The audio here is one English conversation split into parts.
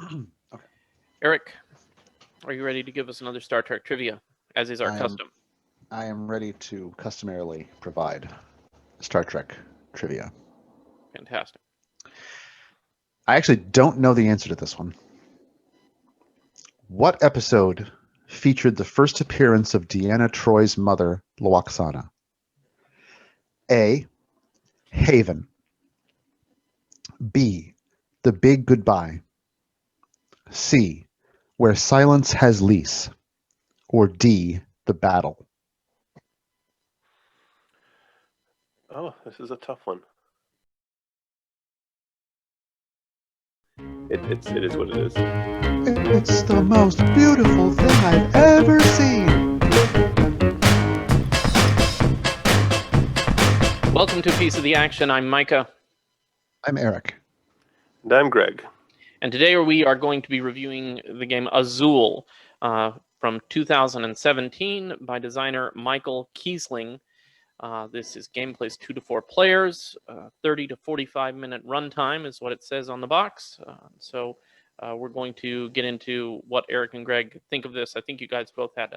Okay. Eric, are you ready to give us another Star Trek trivia, as is our I am custom? I am ready to customarily provide Star Trek trivia. Fantastic. I actually don't know the answer to this one. What episode featured the first appearance of Deanna Troy's mother, Loaxana? A. Haven. B. The Big Goodbye. C. Where Silence Has Lease. Or D. The Battle. Oh, this is a tough one. It is what it is. It's the most beautiful thing I've ever seen. Welcome to a Piece of the Action. I'm Micah. I'm Eric. And I'm Greg. And today we are going to be reviewing the game Azul from 2017 by designer Michael Kiesling. This is game plays 2 to 4 players, 30 to 45 minute runtime is what it says on the box. So we're going to get into what Eric and Greg think of this. I think you guys both have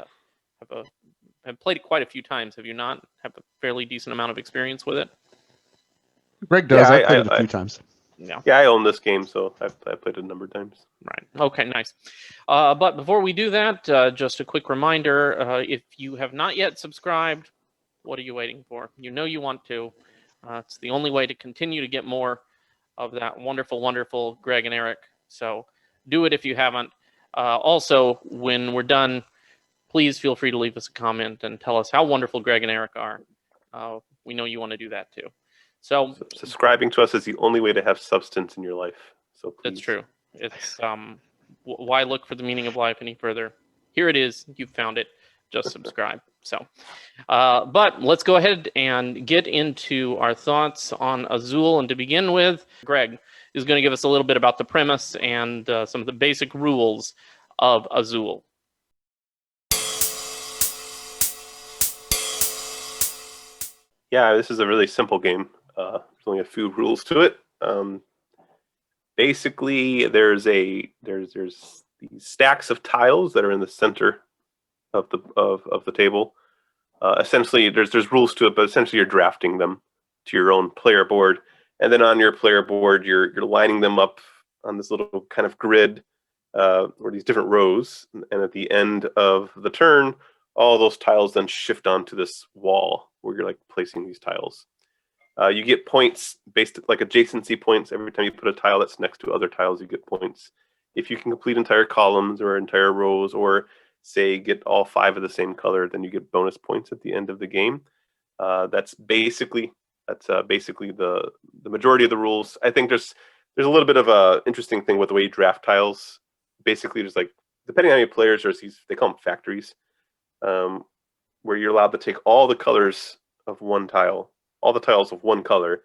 played it quite a few times, have you not? Have a fairly decent amount of experience with it? Greg does. Yeah, I've played it a few times. Yeah. Yeah, I own this game, so I've played it a number of times. Right. Okay, nice. But before we do that, just a quick reminder, if you have not yet subscribed, what are you waiting for? You know you want to. It's the only way to continue to get more of that wonderful, wonderful Greg and Eric. So do it if you haven't. Also, when we're done, please feel free to leave us a comment and tell us how wonderful Greg and Eric are. We know you want to do that too. So subscribing to us is the only way to have substance in your life. So please. That's true. It's why look for the meaning of life any further? Here it is. You've found it. Just subscribe. So, but let's go ahead and get into our thoughts on Azul. And to begin with, Greg is going to give us a little bit about the premise and some of the basic rules of Azul. Yeah, this is a really simple game. There's only a few rules to it. Basically, there's these stacks of tiles that are in the center of the table. Essentially, there's rules to it, but essentially you're drafting them to your own player board, and then on your player board you're lining them up on this little kind of grid, or these different rows, and at the end of the turn, all those tiles then shift onto this wall where you're like placing these tiles. You get points based like adjacency points every time you put a tile that's next to other tiles. You get points if you can complete entire columns or entire rows, or say get all 5 of the same color, then you get bonus points at the end of the game. That's basically the majority of the rules. I think there's a little bit of a interesting thing with the way you draft tiles. Basically, there's like, depending on how many players, there's these, they call them factories, where you're allowed to take all the colors of one tile, all the tiles of one color,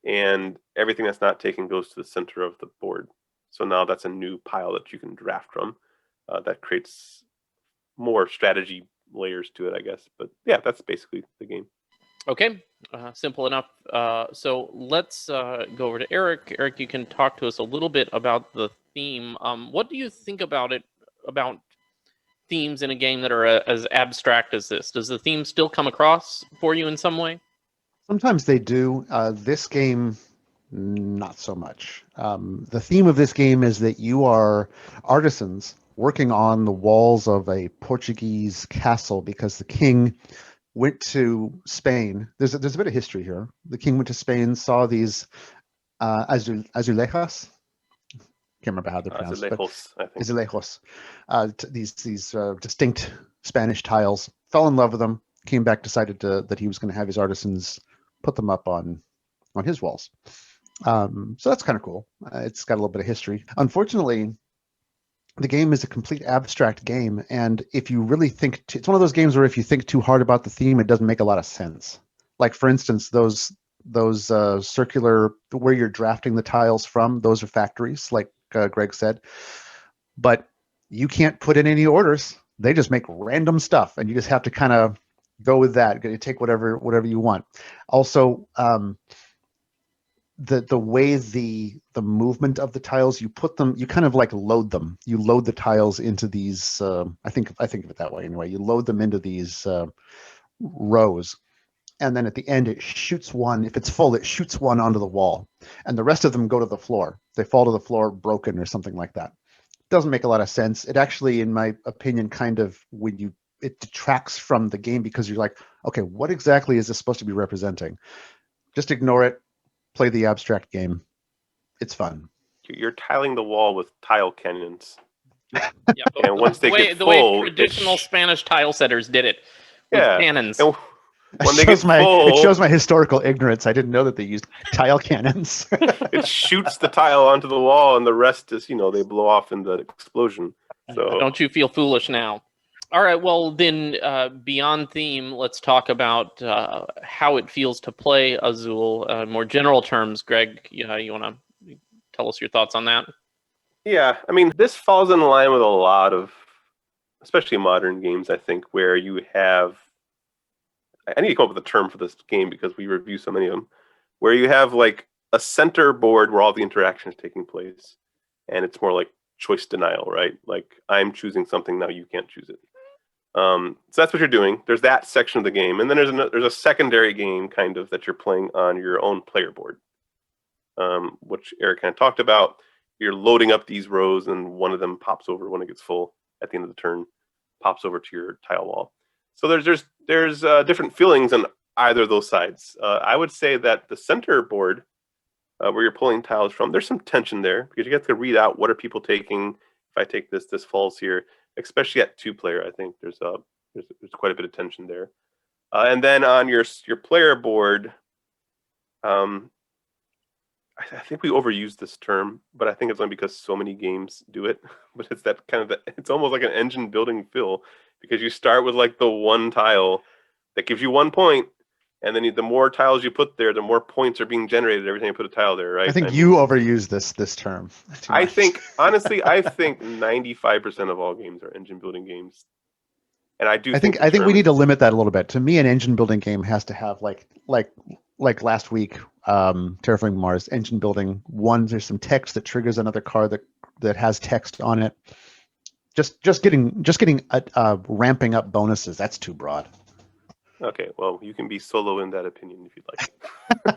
and everything that's not taken goes to the center of the board. So now that's a new pile that you can draft from. That creates more strategy layers to it, I guess. But yeah, that's basically the game. Okay, simple enough. So let's go over to Eric. Eric, you can talk to us a little bit about the theme. What do you think about themes in a game that are as abstract as this? Does the theme still come across for you in some way? Sometimes they do. This game, not so much. The theme of this game is that you are artisans working on the walls of a Portuguese castle because the king went to Spain. There's a bit of history here. The king went to Spain, saw these azulejos. Can't remember how they're pronounced. Azulejos, I think. Azulejos. These distinct Spanish tiles. Fell in love with them. Came back, decided that he was going to have his artisans put them up on his walls. So that's kind of cool. It's got a little bit of history. Unfortunately, the game is a complete abstract game, and if you really think, it's one of those games where if you think too hard about the theme, it doesn't make a lot of sense. Like, for instance, those circular, where you're drafting the tiles from, those are factories, like Greg said. But you can't put in any orders. They just make random stuff, and you just have to kind of go with that. You take whatever you want. Also, the way the movement of the tiles, you kind of like load them. You load the tiles into these. I think of it that way anyway. You load them into these rows, and then at the end it shoots one. If it's full, it shoots one onto the wall, and the rest of them go to the floor. They fall to the floor broken or something like that. Doesn't make a lot of sense. It actually, in my opinion, kind of it detracts from the game, because you're like, okay, what exactly is this supposed to be representing? Just ignore it. Play the abstract game. It's fun. You're tiling the wall with tile cannons. Yeah, and once they get the full, way traditional Spanish tile setters did it with cannons. And when they get full, it shows my historical ignorance. I didn't know that they used tile cannons. It shoots the tile onto the wall, and the rest is, they blow off in the explosion. So don't you feel foolish now? All right, well then, beyond theme, let's talk about how it feels to play Azul. More general terms, Greg, you want to tell us your thoughts on that? Yeah, I mean, this falls in line with a lot of, especially modern games, I think, where you have, I need to come up with a term for this game because we review so many of them, where you have like a center board where all the interaction is taking place, and it's more like choice denial, right? Like, I'm choosing something, now you can't choose it. So that's what you're doing. There's that section of the game, and then there's a secondary game kind of that you're playing on your own player board, which Eric kind of talked about. You're loading up these rows, and one of them pops over when it gets full at the end of the turn, pops over to your tile wall. So there's different feelings on either of those sides. I would say that the center board, where you're pulling tiles from, there's some tension there because you get to read out what are people taking. If I take this falls here. Especially at 2-player, I think there's quite a bit of tension there. And then on your player board, I think we overuse this term, but I think it's only because so many games do it. But it's that kind of it's almost like an engine building feel, because you start with like the one tile that gives you 1 point, and then the more tiles you put there, the more points are being generated every time you put a tile there, right? I think you overuse this term. I think, honestly, 95% of all games are engine building games. And I think we need to limit that a little bit. To me, an engine building game has to have like last week, Terraforming Mars, engine building. One, there's some text that triggers another card that has text on it. Just getting ramping up bonuses. That's too broad. Okay, well, you can be solo in that opinion if you'd like.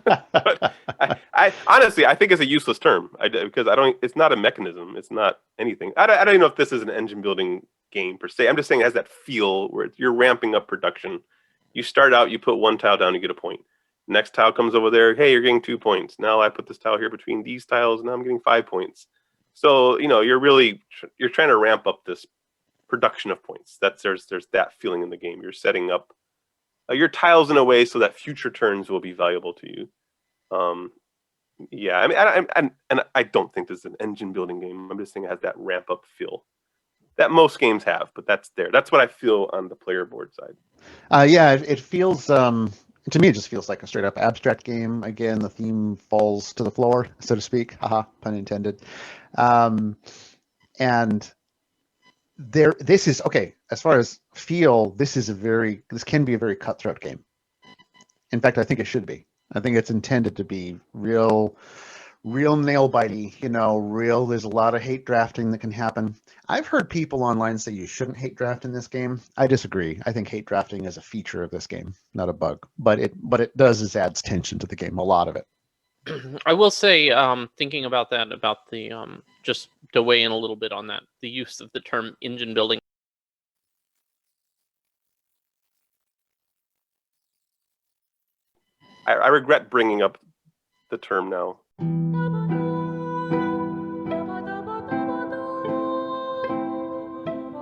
But I honestly, I think it's a useless term because it's not a mechanism. It's not anything. I don't even know if this is an engine building game per se. I'm just saying it has that feel where you're ramping up production. You start out, you put one tile down, you get a point. Next tile comes over there. Hey, you're getting 2 points. Now I put this tile here between these tiles. Now I'm getting 5 points. So you're trying to ramp up this production of points. There's that feeling in the game. You're setting up your tiles in a way so that future turns will be valuable to you. Yeah, I mean, I don't think this is an engine building game. I'm just saying it has that ramp up feel that most games have, but that's there. That's what I feel on the player board side. Yeah, it feels to me, it just feels like a straight up abstract game. Again, the theme falls to the floor, so to speak. Haha, pun intended. And this is okay as far as feel. This can be a very cutthroat game. In fact, I think it should be. I think it's intended to be real nail bitey. There's a lot of hate drafting that can happen. I've heard people online say you shouldn't hate draft in this game. I disagree. I think hate drafting is a feature of this game, not a bug. But it does is adds tension to the game, a lot of it. I will say, thinking about that, about the just to weigh in a little bit on that, the use of the term engine building. I regret bringing up the term now.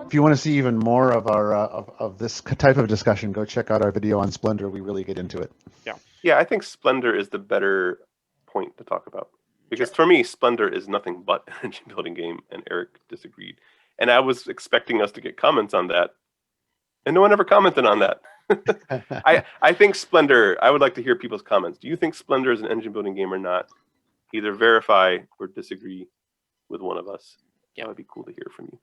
If you want to see even more of our of this type of discussion, go check out our video on Splendor. We really get into it. Yeah, I think Splendor is the better point to talk about, because for me, Splendor is nothing but an engine building game, and Eric disagreed. And I was expecting us to get comments on that, and no one ever commented on that. I think Splendor, I would like to hear people's comments. Do you think Splendor is an engine building game or not? Either verify or disagree with one of us. That would be cool to hear from you.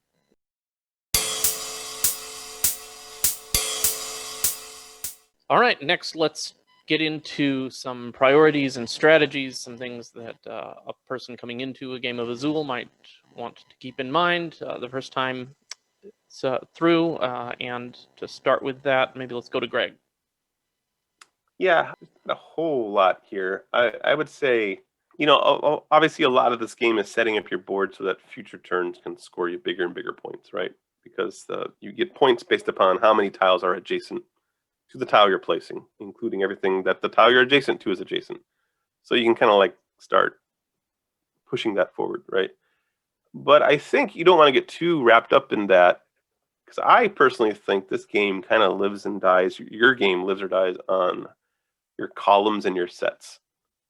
All right, next let's get into some priorities and strategies, some things that a person coming into a game of Azul might want to keep in mind the first time through. And to start with that, maybe let's go to Greg. Yeah, a whole lot here. I would say, obviously a lot of this game is setting up your board so that future turns can score you bigger and bigger points, right? Because you get points based upon how many tiles are adjacent to the tile you're placing, including everything that the tile you're adjacent to is adjacent. So you can kind of like start pushing that forward, right? But I think you don't want to get too wrapped up in that, because I personally think this game kind of lives and dies. Your game lives or dies on your columns and your sets.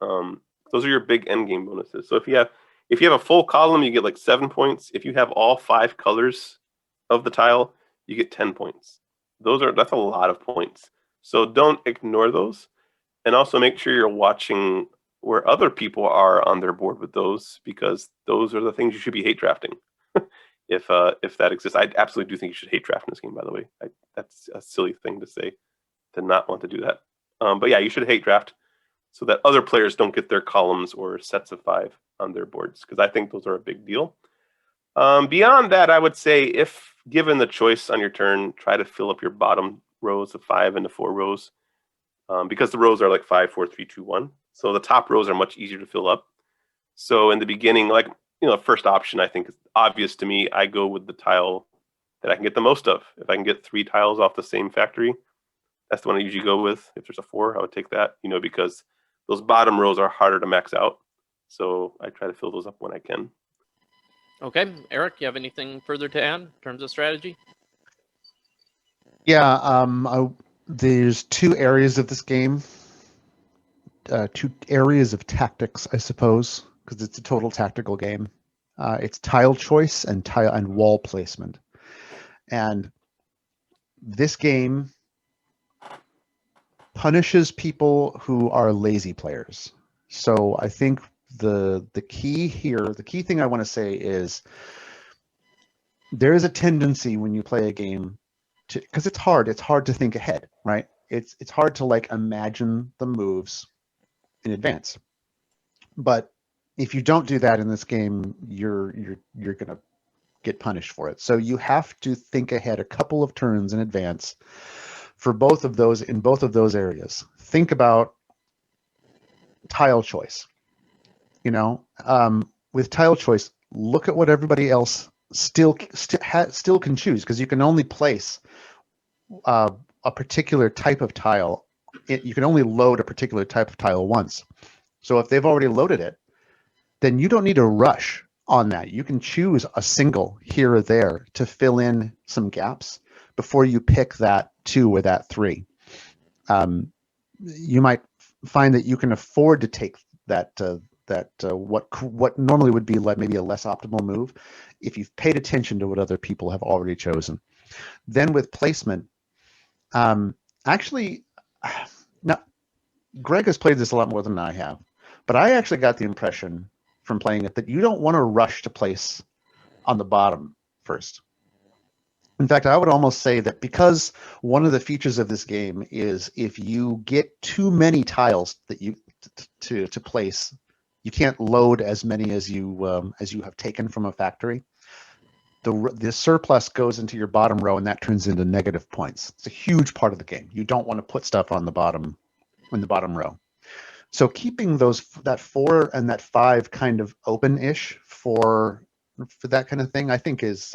Those are your big end game bonuses. So if you have a full column, you get like 7 points. If you have all 5 colors of the tile, you get 10 points. That's a lot of points. So don't ignore those, and also make sure you're watching where other people are on their board with those, because those are the things you should be hate drafting. If that exists, I absolutely do think you should hate draft in this game. By the way, that's a silly thing to say, to not want to do that. But yeah, you should hate draft so that other players don't get their columns or sets of 5 on their boards, because I think those are a big deal. Beyond that, I would say, if given the choice on your turn, try to fill up your bottom rows of 5 into 4 rows, because the rows are like 5, 4, 3, 2, 1. So the top rows are much easier to fill up. So in the beginning, first option I think is obvious to me. I go with the tile that I can get the most of. If I can get 3 tiles off the same factory, that's the one I usually go with. If there's a 4, I would take that, because those bottom rows are harder to max out. So I try to fill those up when I can. Okay, Eric, you have anything further to add in terms of strategy? Yeah, there's 2 areas of this game, 2 areas of tactics, I suppose, because it's a total tactical game. It's tile choice and wall placement. And this game punishes people who are lazy players. So I think the key here, the key thing I want to say is, there is a tendency when you play a game to, because it's hard to think ahead, right? It's hard to imagine the moves in advance. But if you don't do that in this game, you're gonna get punished for it. So you have to think ahead a couple of turns in advance for both of those, in both of those areas. Think about tile choice. With tile choice, look at what everybody else still can choose, because you can only place a particular type of tile. You can only load a particular type of tile once. So if they've already loaded it, then you don't need to rush on that. You can choose a single here or there to fill in some gaps before you pick that 2 or that 3. You might find that you can afford to take that what normally would be maybe a less optimal move if you've paid attention to what other people have already chosen. Then with placement, actually, now Greg has played this a lot more than I have, but I actually got the impression from playing it that you don't want to rush to place on the bottom first. In fact, I would almost say that, because one of the features of this game is, if you get too many tiles that you to place, you can't load as many as you have taken from a factory. The surplus goes into your bottom row, and that turns into negative points. It's a huge part of the game. You don't want to put stuff on the bottom, in the bottom row. So keeping that 4 and that 5 kind of open-ish for that kind of thing, I think is.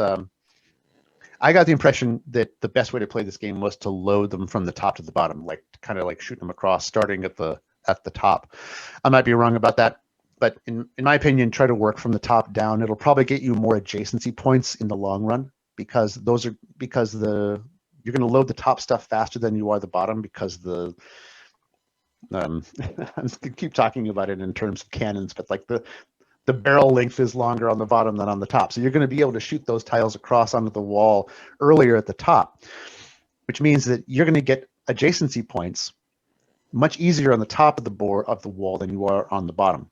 I got the impression that the best way to play this game was to load them from the top to the bottom, kind of shoot them across, starting at the top. I might be wrong about that, but in my opinion, try to work from the top down. It'll probably get you more adjacency points in the long run, because you're going to load the top stuff faster than you are the bottom, because I'm going to keep talking about it in terms of cannons, but the barrel length is longer on the bottom than on the top. So you're going to be able to shoot those tiles across onto the wall earlier at the top, which means that you're going to get adjacency points much easier on the top of the wall than you are on the bottom.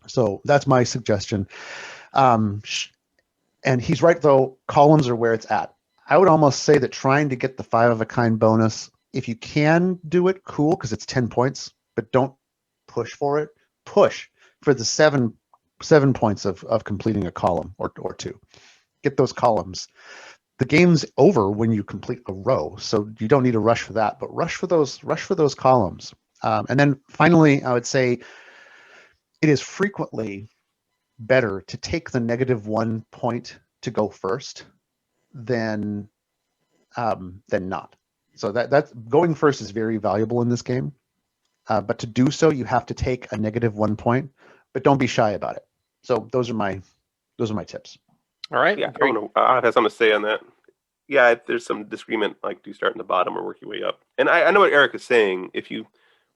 So that's my suggestion. And he's right, though, columns are where it's at. I would almost say that trying to get the 5 of a kind bonus If you can do it, cool, because it's 10 points, but don't push for it. Push for the seven points of completing a column or two. Get those columns. The game's over when you complete a row, so you don't need to rush for that, but rush for those columns. And then finally, I would say it is frequently better to take the -1 point to go first than not. So that's going first is very valuable in this game. But to do so, you have to take a -1 point, but don't be shy about it. So those are my tips. All right. Yeah, I have something to say on that. Yeah, there's some disagreement, like do you start in the bottom or work your way up? And I know what Eric is saying.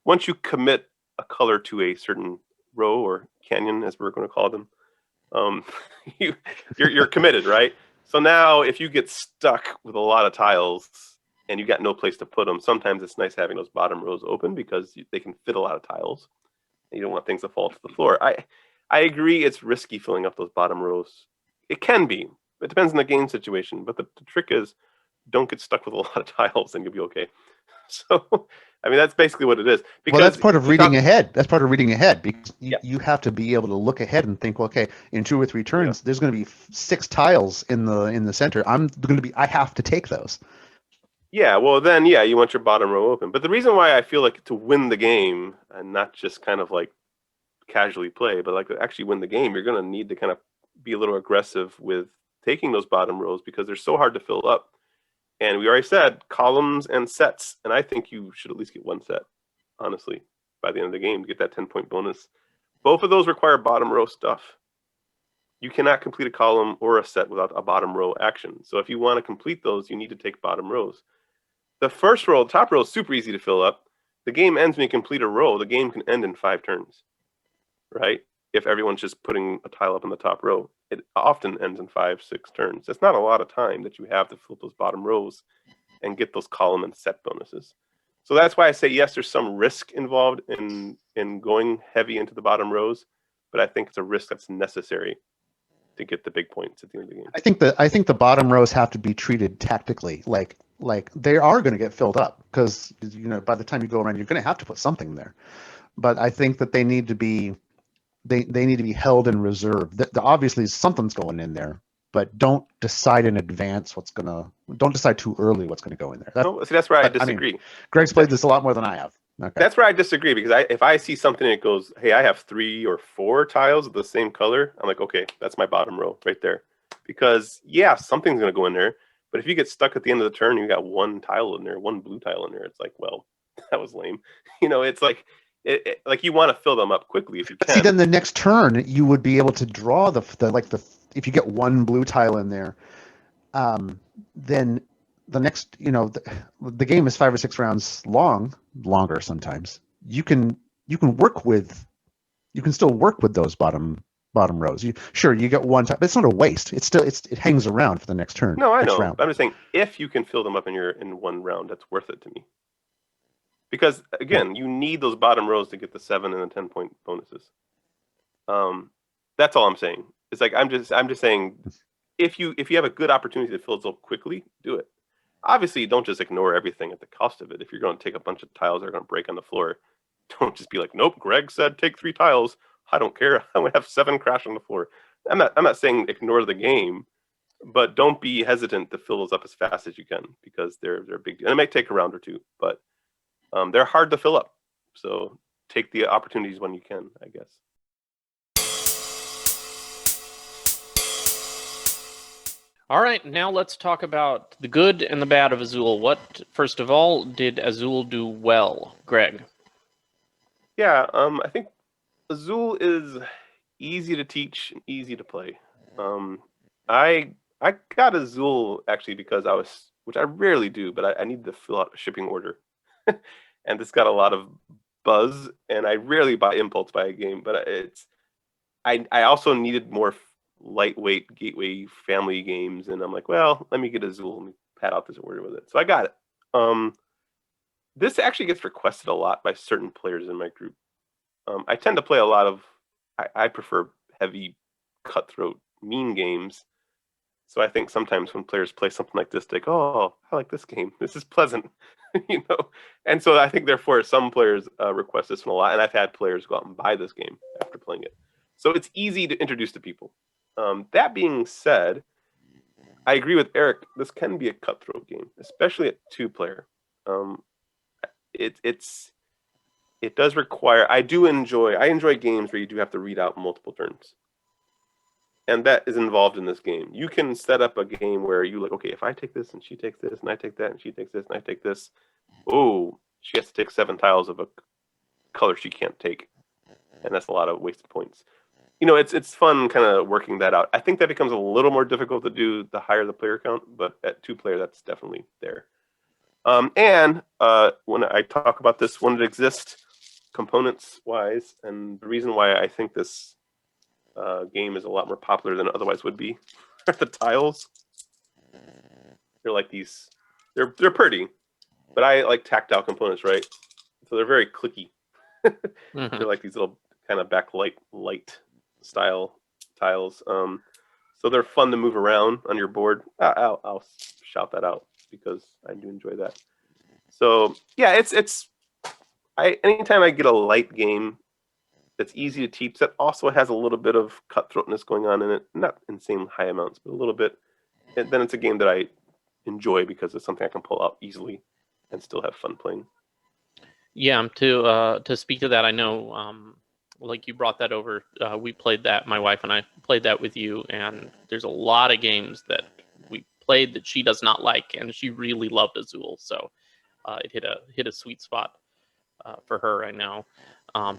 Once you commit a color to a certain row or canyon, as we're going to call them, you're committed, right? So now if you get stuck with a lot of tiles and you got no place to put them, sometimes it's nice having those bottom rows open because they can fit a lot of tiles. And you don't want things to fall to the floor. I agree it's risky filling up those bottom rows. It can be. It depends on the game situation. But the trick is don't get stuck with a lot of tiles and you'll be okay. So, I mean, that's basically what it is. Because well, that's part of reading ahead. That's part of reading ahead because you have to be able to look ahead and think, well, okay, in 2 or 3 turns, there's going to be 6 tiles in the center. I have to take those. Yeah, well, then, you want your bottom row open. But the reason why I feel like to win the game and not just kind of like casually play, but like to actually win the game, you're going to need to kind of be a little aggressive with taking those bottom rows because they're so hard to fill up. And we already said columns and sets, and I think you should at least get 1 set, honestly, by the end of the game to get that 10-point bonus. Both of those require bottom row stuff. You cannot complete a column or a set without a bottom row action. So if you want to complete those, you need to take bottom rows. The first row, the top row, is super easy to fill up. The game ends when you complete a row. The game can end in 5 turns, right? If everyone's just putting a tile up in the top row. It often ends in 5, 6 turns. That's not a lot of time that you have to fill those bottom rows and get those column and set bonuses. So that's why I say, yes, there's some risk involved in going heavy into the bottom rows, but I think it's a risk that's necessary to get the big points at the end of the game. I think the bottom rows have to be treated tactically, like they are going to get filled up because by the time you go around, you're going to have to put something there. But I think that they need to be held in reserve. Obviously, something's going in there, but don't decide in advance don't decide too early what's going to go in there. That's where I disagree. I mean, Greg's played this a lot more than I have. Okay. That's where I disagree because if I see something that goes, hey, I have 3 or 4 tiles of the same color, I'm like, okay, that's my bottom row right there. Because something's going to go in there. But if you get stuck at the end of the turn, you got 1 tile in there, 1 blue tile in there. It's like, well, that was lame. It's like. Like you want to fill them up quickly if you can. See, then the next turn you would be able to draw if you get 1 blue tile in there, then the next the game is 5 or 6 rounds longer sometimes. You can still work with those bottom rows. You get 1 tile, but it's not a waste. It hangs around for the next turn. No, I know. Round. I'm just saying if you can fill them up in 1 round, that's worth it to me. Because again, you need those bottom rows to get the 7 and the 10-point bonuses. That's all I'm saying. It's like I'm just saying, if you have a good opportunity to fill it up quickly, do it. Obviously, don't just ignore everything at the cost of it. If you're going to take a bunch of tiles that are going to break on the floor, don't just be like, nope. Greg said take 3 tiles. I don't care. I'm going to have 7 crash on the floor. I'm not saying ignore the game, but don't be hesitant to fill those up as fast as you can because they're a big deal. And it might take a round or 2, but. They're hard to fill up, so take the opportunities when you can, I guess. All right, now let's talk about the good and the bad of Azul. What, first of all, did Azul do well, Greg? Yeah, I think Azul is easy to teach and easy to play. I got Azul actually because which I rarely do, but I need to fill out a shipping order. And this got a lot of buzz, and I rarely buy impulse buy a game, but I also needed more lightweight gateway family games, and I'm like, well, let me get Azul and pad out this order with it. So I got it. This actually gets requested a lot by certain players in my group. I tend to play a lot of, I prefer heavy, cutthroat, mean games, So I think sometimes when players play something like this, they go, "Oh, I like this game. This is pleasant," you know. And so I think therefore some players request this one a lot, and I've had players go out and buy this game after playing it. So it's easy to introduce to people. That being said, I agree with Eric. This can be a cutthroat game, especially at 2-player. It does require. I enjoy games where you do have to read out multiple turns, and that is involved in this game. You can set up a game where you like, okay, if I take this and she takes this and I take that and she takes this and I take this, oh, she has to take 7 tiles of a color she can't take, and that's a lot of wasted points. You know, it's fun kind of working that out. I think that becomes a little more difficult to do the higher the player count, but at 2-player, that's definitely there. And when I talk about this, when it exists, components-wise, and the reason why I think this game is a lot more popular than it otherwise would be, are the tiles. They're like these. They're pretty, but I like tactile components, right? So they're very clicky. Mm-hmm. They're like these little kind of backlight light style tiles. So they're fun to move around on your board. I'll shout that out because I do enjoy that. So yeah, anytime I get a light game that's easy to teach, that also has a little bit of cutthroatness going on in it, not insane high amounts, but a little bit. And then it's a game that I enjoy because it's something I can pull out easily and still have fun playing. Yeah, to speak to that, I know, like you brought that over. We played that, my wife and I played that with you, and there's a lot of games that we played that she does not like, and she really loved Azul. So it hit a sweet spot for her, I know.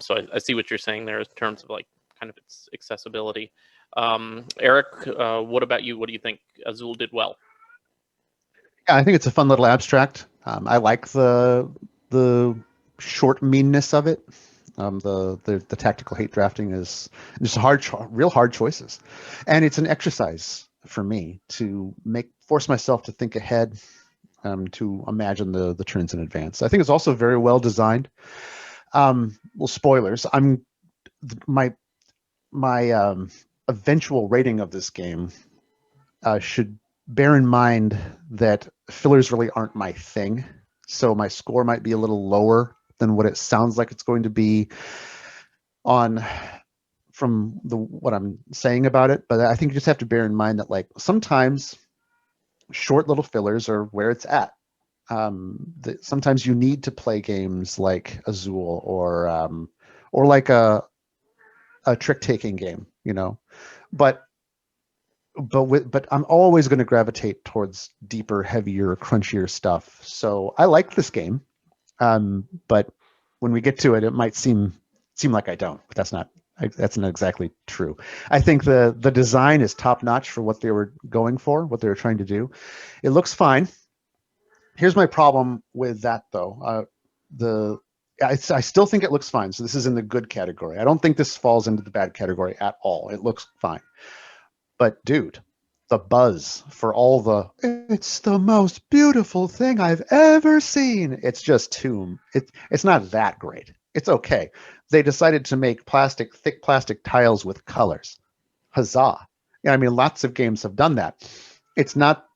So I see what you're saying there in terms of like kind of its accessibility. Eric, what about you? What do you think Azul did well? Yeah, I think it's a fun little abstract. I like the short meanness of it. The tactical hate drafting is just real hard choices, and it's an exercise for me to force myself to think ahead, to imagine the turns in advance. I think it's also very well designed. Well, spoilers. My eventual rating of this game should bear in mind that fillers really aren't my thing, so my score might be a little lower than what it sounds like it's going to be from what I'm saying about it. But I think you just have to bear in mind that like sometimes short little fillers are where it's at. Sometimes you need to play games like Azul or like a trick-taking game, you know. But I'm always going to gravitate towards deeper, heavier, crunchier stuff. So I like this game, but when we get to it, it might seem like I don't. But that's not exactly true. I think the design is top notch for what they were going for, what they were trying to do. It looks fine. Here's my problem with that, though. I still think it looks fine. So this is in the good category. I don't think this falls into the bad category at all. It looks fine. But dude, the buzz for all it's the most beautiful thing I've ever seen. It's just it's not that great. It's okay. They decided to make thick plastic tiles with colors. Huzzah. Yeah, I mean, lots of games have done that. It's not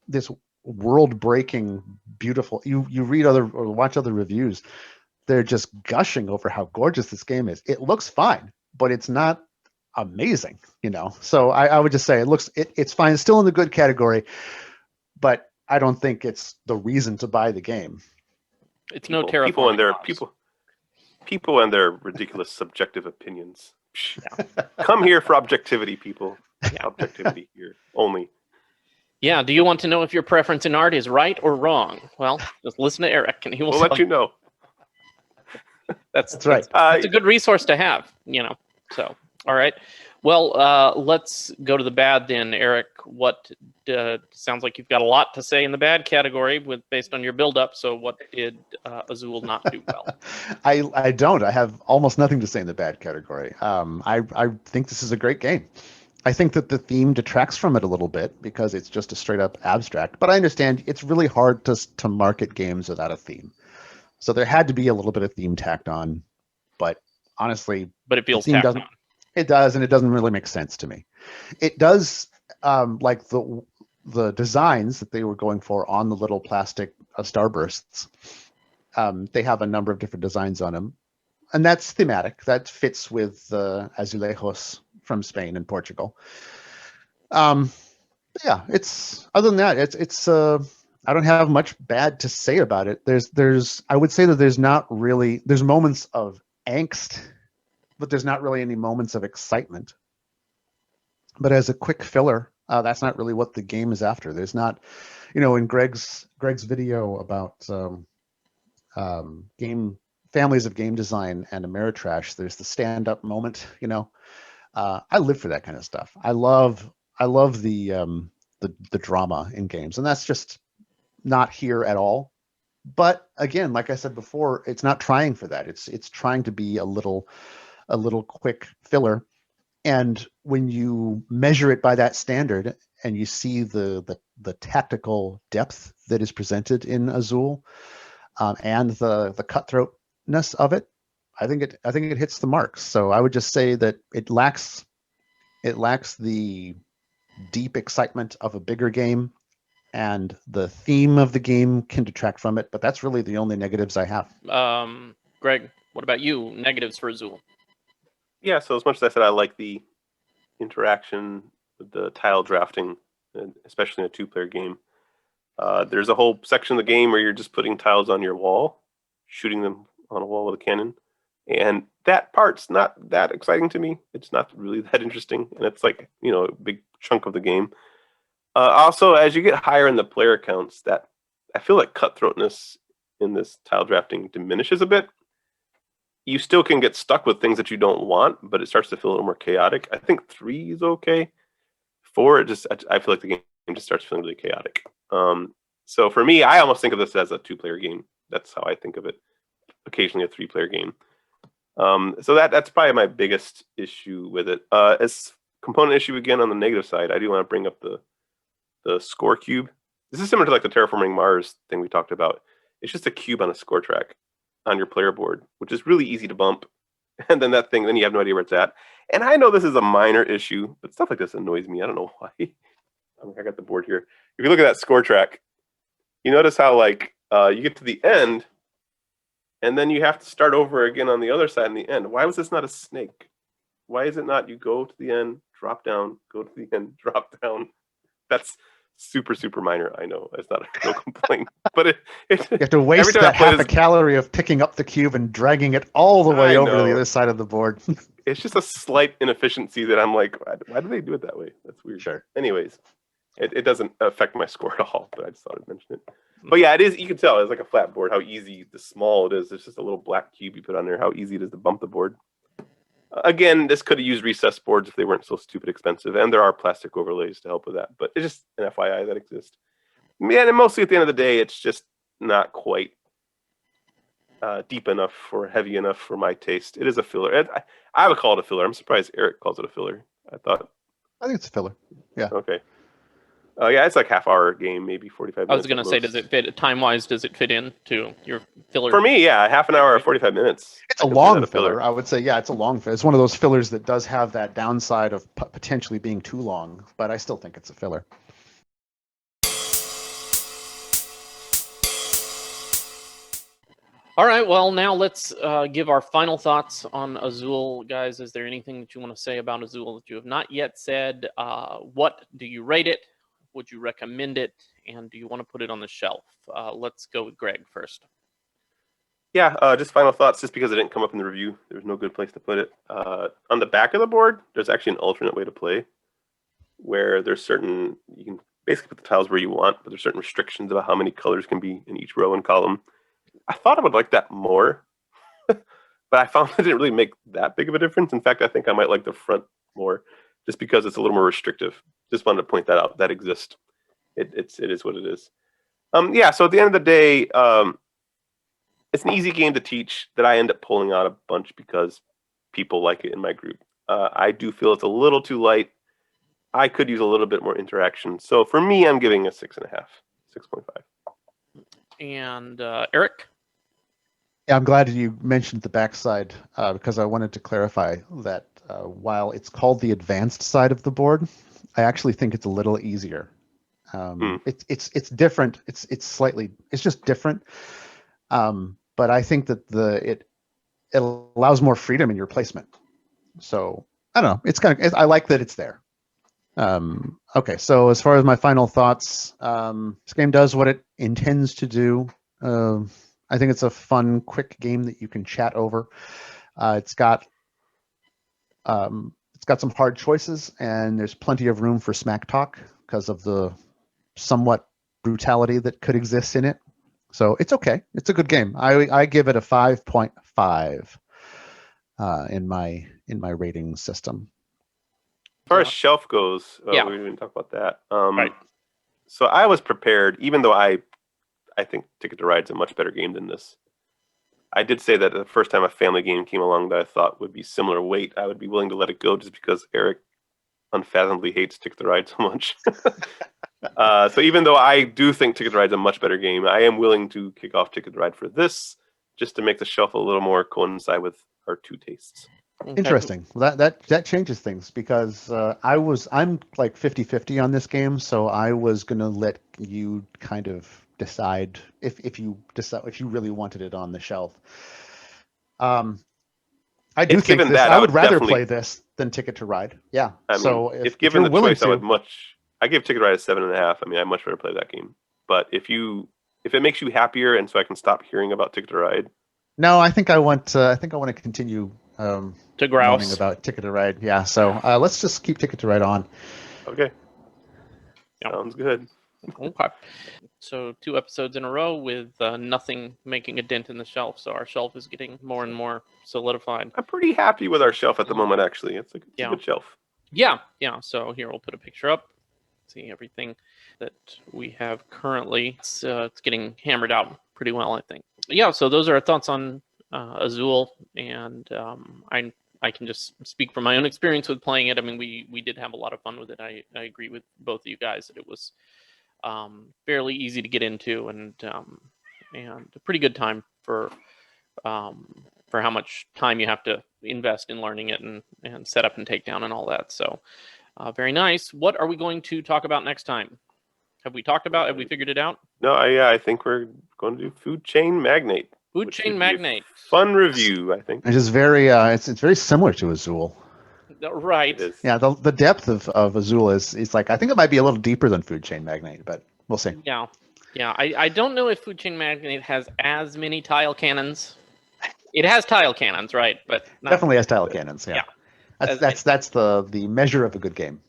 this world-breaking, beautiful. You read or watch other reviews. They're just gushing over how gorgeous this game is. It looks fine, but it's not amazing, you know. So I would just say it's fine. It's still in the good category, but I don't think it's the reason to buy the game. It's no terraforming people and their ridiculous subjective opinions. Yeah. Come here for objectivity, people. Yeah. Objectivity here only. Yeah. Do you want to know if your preference in art is right or wrong? Well, just listen to Eric, and we'll let you know. That's right. It's a good resource to have, you know. So, all right. Well, let's go to the bad then, Eric. What sounds like you've got a lot to say in the bad category based on your build-up. So what did Azul not do well? I don't. I have almost nothing to say in the bad category. I think this is a great game. I think that the theme detracts from it a little bit because it's just a straight-up abstract. But I understand it's really hard to market games without a theme. So there had to be a little bit of theme tacked on. But honestly, it feels tacked on. It does, and it doesn't really make sense to me. It does like the designs that they were going for on the little plastic starbursts. They have a number of different designs on them, and that's thematic. That fits with azulejos from Spain and Portugal. Yeah, it's other than that, it's I don't have much bad to say about it. There's I would say that there's moments of angst, but there's not really any moments of excitement. But as a quick filler, that's not really what the game is after. There's not, in Greg's video about game families of game design and Ameritrash, there's the stand-up moment. I live for that kind of stuff. I love the drama in games, and that's just not here at all. But again, like I said before, it's not trying for that. It's trying to be a little quick filler. And when you measure it by that standard, and you see the tactical depth that is presented in Azul, and the cutthroatness of it, I think it hits the marks. So I would just say that it lacks the deep excitement of a bigger game, and the theme of the game can detract from it. But that's really the only negatives I have. Greg, what about you? Negatives for Azul? Yeah, so as much as I said I like the interaction with the tile drafting, especially in a two-player game, there's a whole section of the game where you're just putting tiles on your wall, shooting them on a wall with a cannon, and that part's not that exciting to me. It's not really that interesting, and it's like, a big chunk of the game. Also, as you get higher in the player counts, that I feel like cutthroatness in this tile drafting diminishes a bit. You still can get stuck with things that you don't want, but it starts to feel a little more chaotic. I think 3 is okay. 4, I feel like the game just starts feeling really chaotic. So for me, I almost think of this as a 2-player game. That's how I think of it. Occasionally a 3-player game. So that's probably my biggest issue with it. As component issue again on the negative side, I do want to bring up the score cube. This is similar to like the Terraforming Mars thing we talked about. It's just a cube on a score track on your player board, which is really easy to bump. And then then you have no idea where it's at. And I know this is a minor issue, but stuff like this annoys me. I don't know why. I got the board here. If you look at that score track, you notice how you get to the end, and then you have to start over again on the other side in the end. Why was this not a snake? Why is it not you go to the end, drop down, go to the end, drop down? That's super, super minor. I know it's not a real complaint, but you have to waste that half a calorie of picking up the cube and dragging it all the way over to the other side of the board. It's just a slight inefficiency that I'm like, why do they do it that way? That's weird. Sure. Anyways, it doesn't affect my score at all, but I just thought I'd mention it. But yeah, it is. You can tell it's like a flat board how easy, small it is. It's just a little black cube you put on there. How easy it is to bump the board. Again, this could have used recessed boards if they weren't so stupid expensive, and there are plastic overlays to help with that. But it's just an FYI that exists. Yeah, and mostly at the end of the day, it's just not quite deep enough or heavy enough for my taste. It is a filler. I would call it a filler. I'm surprised Eric calls it a filler. I think it's a filler. Yeah. Okay. Yeah, it's like half-hour game, maybe 45 minutes. I was going to say, does it fit time-wise? Does it fit into your filler? For me, yeah, half an hour or 45 minutes. It's a long filler. I would say, yeah, it's a long filler. It's one of those fillers that does have that downside of potentially being too long, but I still think it's a filler. All right, well, now let's give our final thoughts on Azul. Guys, is there anything that you want to say about Azul that you have not yet said? What do you rate it? Would you recommend it? And do you want to put it on the shelf? Let's go with Greg first. Yeah, just final thoughts. Just because it didn't come up in the review, there's no good place to put it. On the back of the board, there's actually an alternate way to play, where there's you can basically put the tiles where you want, but there's certain restrictions about how many colors can be in each row and column. I thought I would like that more, but I found it didn't really make that big of a difference. In fact, I think I might like the front more, just because it's a little more restrictive. Just wanted to point that out. That exists. It is what it is. Yeah. So at the end of the day, it's an easy game to teach that I end up pulling out a bunch because people like it in my group. I do feel it's a little too light. I could use a little bit more interaction. So for me, I'm giving a 6.5, 6.5. And Eric? Yeah, I'm glad you mentioned the backside because I wanted to clarify that while it's called the advanced side of the board, I actually think it's a little easier. It's different. It's just different. But I think that it allows more freedom in your placement. So I don't know. It's I like that it's there. Okay, so as far as my final thoughts, this game does what it intends to do. I think it's a fun, quick game that you can chat over. It's got some hard choices, and there's plenty of room for smack talk because of the somewhat brutality that could exist in it. So it's okay. It's a good game. I give it a 5.5 in my rating system. As far as shelf goes, we didn't talk about that. Right. So I was prepared, even though I think Ticket to Ride's a much better game than this. I did say that the first time a family game came along that I thought would be similar weight, I would be willing to let it go just because Eric unfathomably hates Ticket to Ride so much. So even though I do think Ticket to Ride's a much better game, I am willing to kick off Ticket to Ride for this, just to make the shelf a little more coincide with our two tastes. Okay. Interesting. Well, that changes things because I'm like 50-50 on this game, so I was gonna let you kind of decide if you really wanted it on the shelf. I do think this. I would rather play this than Ticket to Ride. Yeah. I mean, so if given the choice, I give Ticket to Ride a 7.5. I mean, I'd much rather play that game. But if it makes you happier, and so I can stop hearing about Ticket to Ride. No, I think I want to continue to grouse about Ticket to Ride. Yeah. So let's just keep Ticket to Ride on. Okay. Yep. Sounds good. Okay. So 2 episodes in a row with nothing making a dent in the shelf. So our shelf is getting more and more solidified. I'm pretty happy with our shelf at the moment, actually. It's a good shelf. Yeah. So here we'll put a picture up. See everything that we have currently. It's getting hammered out pretty well, I think. Yeah, so those are our thoughts on Azul. And I can just speak from my own experience with playing it. I mean, we did have a lot of fun with it. I agree with both of you guys that it was fairly easy to get into and a pretty good time for how much time you have to invest in learning it and set up and take down and all that. So very nice. What are we going to talk about next time? Have we figured it out? No, I think we're going to do Food Chain Magnate. Food Chain Magnate. Fun review, I think. It is very it's very similar to Azul. Right. Yeah, the depth of Azul is like, I think it might be a little deeper than Food Chain Magnate, but we'll see. Yeah. I don't know if Food Chain Magnate has as many tile cannons. It has tile cannons, right? But definitely has tile cannons. Yeah. That's the measure of a good game.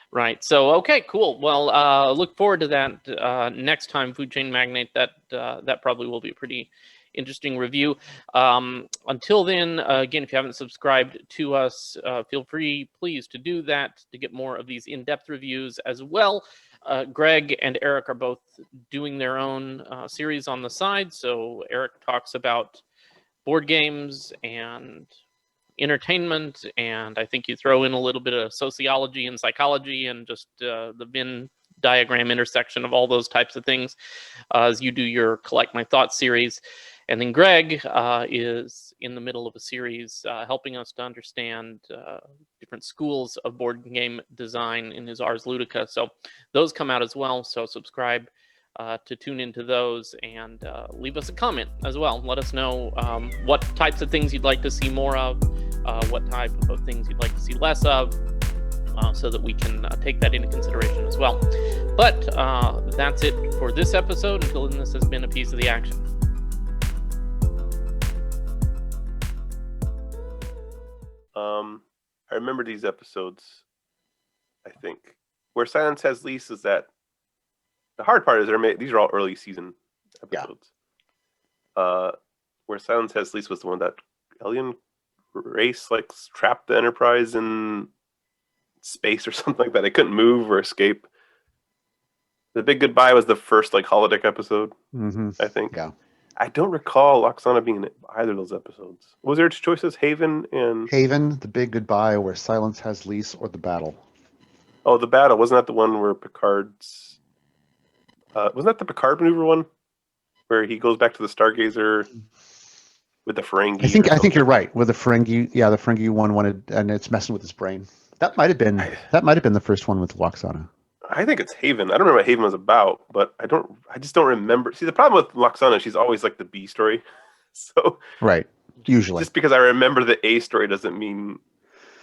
Right. So okay, cool. Well, look forward to that next time. Food Chain Magnate. That probably will be a pretty interesting review. Until then, again, if you haven't subscribed to us, feel free, please, to do that to get more of these in-depth reviews as well. Greg and Eric are both doing their own series on the side. So Eric talks about board games and entertainment, and I think you throw in a little bit of sociology and psychology and just the Venn diagram intersection of all those types of things as you do your Collect My Thoughts series. And then Greg is in the middle of a series helping us to understand different schools of board game design in his Ars Ludica. So those come out as well. So subscribe to tune into those and leave us a comment as well. Let us know what types of things you'd like to see more of, what type of things you'd like to see less of, so that we can take that into consideration as well. But that's it for this episode. Until then, this has been a piece of the action. I remember these episodes, I think. Where Silence Has Lease is that the hard part is these are all early season episodes. Yeah. Where Silence Has Lease was the one that alien race trapped the Enterprise in space or something like that. They couldn't move or escape. The Big Goodbye was the first holodeck episode, I think. Yeah. I don't recall Loxana being in either of those episodes. Was there two choices, Haven and... Haven, The Big Goodbye, Where Silence Has Lease, or The Battle? Oh, The Battle. Wasn't that the one where Picard's... wasn't that the Picard maneuver one? Where he goes back to the Stargazer with the Ferengi? I think you're right. With the Ferengi, the Ferengi one wanted... And it's messing with his brain. That might have been the first one with Loxana. I think it's Haven. I don't remember what Haven was about, but I just don't remember. See, the problem with Loxana, she's always like the B story. So Right. Usually. just because I remember the A story doesn't mean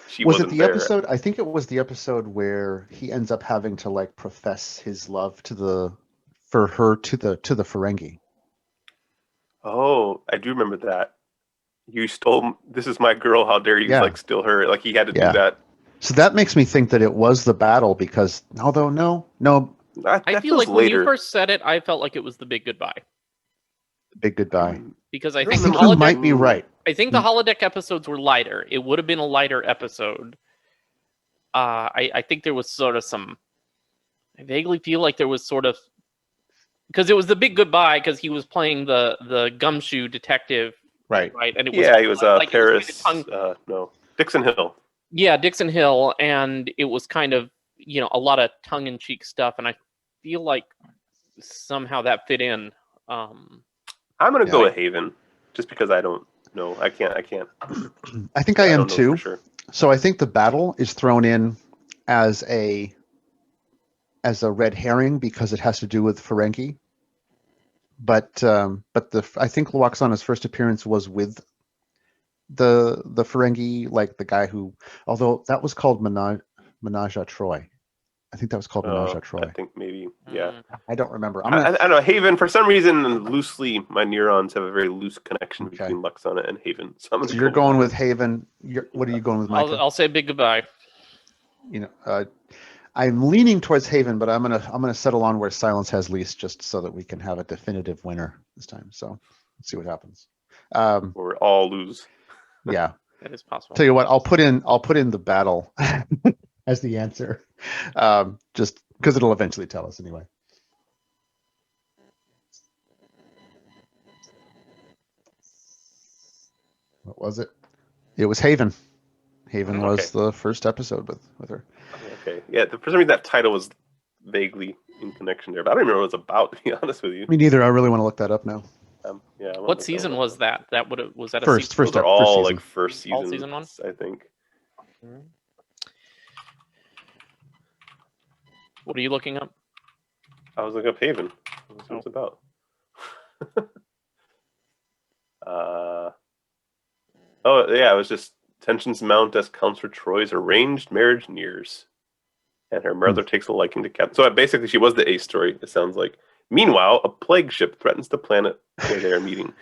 she Was it wasn't the there. episode? I think it was the episode where he ends up having to like profess his love for her to the Ferengi. Oh, I do remember that. You stole. This is my girl. How dare you? Yeah. Like steal her? Like he had to Yeah. do that. So that makes me think that it was the battle because although no, That I feel feels like when later. you first said it, I felt like it was the big goodbye. big goodbye. Because I I think I the think you holodeck, might be right. I think the holodeck episodes were lighter. It would have been a lighter episode. I think there was sort of some. I vaguely feel like there was sort of because it was the big goodbye because he was playing the gumshoe detective, Right. and it was Yeah, he was like it was Paris. kind of No, Dixon Hill. yeah, Dixon Hill, and it was kind of a lot of tongue-in-cheek stuff, and I feel like somehow that fit in. I'm gonna Yeah. go with Haven, just because I don't know. I can't. I think I am don't know too. for sure. So I think the battle is thrown in as a red herring because it has to do with Ferengi. But I think Loxana's first appearance was with the Ferengi, like the guy who, although that was called Menage a Troy. I think that was called Menage a Troy. I think maybe. Yeah. I don't remember. I don't know. Haven, for some reason, loosely, my neurons have a very loose connection Okay. between Loxana and Haven. So, So you're going with Haven. What are you going with, Micah? I'll say big goodbye. I'm leaning towards Haven, but I'm gonna settle on where silence has least, just so that we can have a definitive winner this time. So let's see what happens. Or all lose. Yeah. That is possible. Tell you what, I'll put in the battle as the answer, just because it'll eventually tell us anyway. What was it? It was Haven. Haven was the first episode with her. Okay. Yeah. For some reason, that title was vaguely in connection there, but I don't remember what it was about. To be honest with you. Me neither. I really want to look that up now. Yeah. What season was that? Was that a First season? Those are all season. like first season. All season one? I think. What are you looking up? I was looking up Haven. That's what it's about. Oh yeah, it was just tensions mount as Counselor Troy's arranged marriage nears, and her mother takes a liking to Captain. So basically, she was the A story. It sounds like. Meanwhile, a plague ship threatens the planet where they are meeting.